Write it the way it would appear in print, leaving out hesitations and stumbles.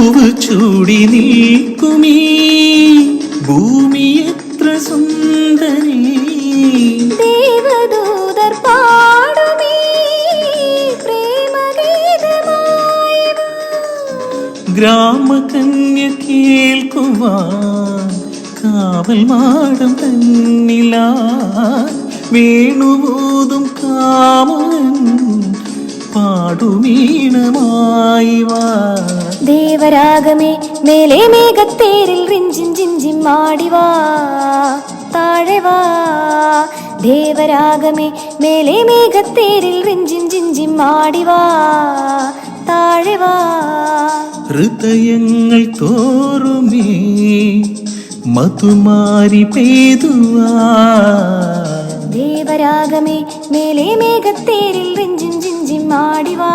പൂവ് ചൂടി നിൽക്കുമീ ഭൂമി എത്ര സുന്ദരി. ദേവദൂതർ പാടുമീ പ്രേമഗീതമായി. ഗ്രാമകന്യ കേൾക്കുവാൻ കാവൽ മാടം തന്നിലാ വേണുപോതും കാമൻ പാടുമീണമായി വാ. ദേവരാഗമേ മേലെ മേഘത്തേരിൽ റിഞ്ചിൻ ജിഞ്ചിം ആടിവാ താഴെ വാ. ദേവരാഗമേ മേലെ മേഘത്തേരിൽ റിഞ്ചിൻ ജിഞ്ചിം ആടിവാ താഴെ വാ. ഹൃദയങ്ങൾ തോറുമേ മധുമാരി പെയ്തുവാ. ദേവരാഗമേ മേലെ മേഘത്തേരിൽ റിഞ്ചിൻ ജിഞ്ചിം ആടിവാ.